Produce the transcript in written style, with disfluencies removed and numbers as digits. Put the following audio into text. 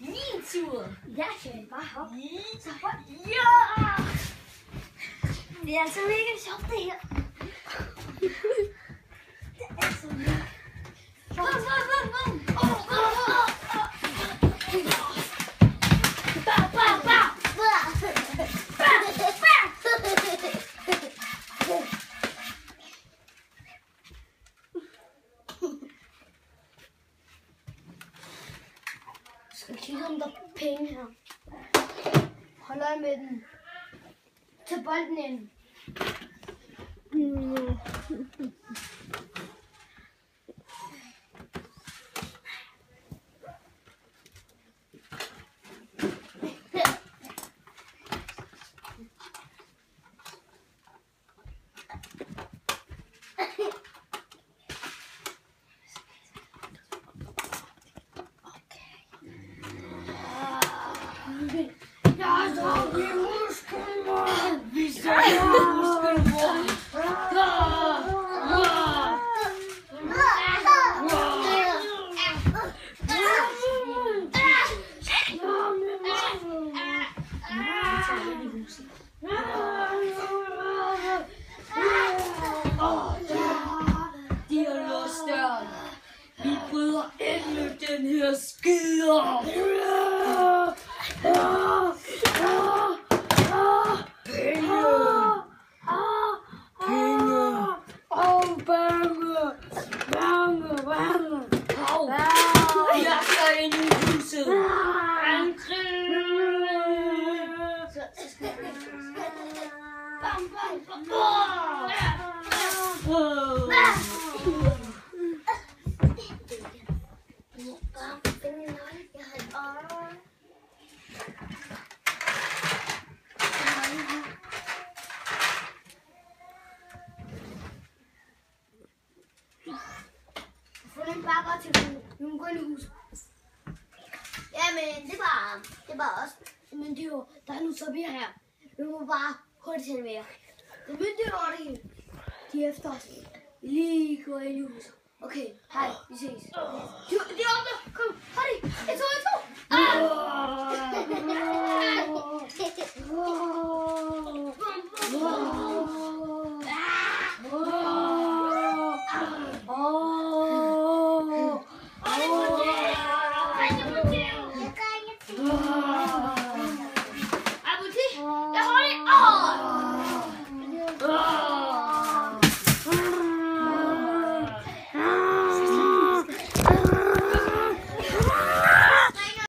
Min tur. Ja, Shane, bare hop. Så hop. Ja! Det er altså mega sjovt, det her. Det er så mega. Bum, bum, bum, bum. Skal kigge om der er penge her. Hold øje med den. Tag bolden ind. Jeg tror, vi muskler. Vi ser muskler. De har låst døren. Vi bryder ind med den her skider. Jeg skal ind i huset. Få den bare godt til nu går ind i huset. Jamen, det var os. Men det er jo, der er nu så vi her. Vi må bare hurtigt til mere. Det er myndigheder, de er efter os. Vi lige går ind i huset. Okay, hej, vi ses.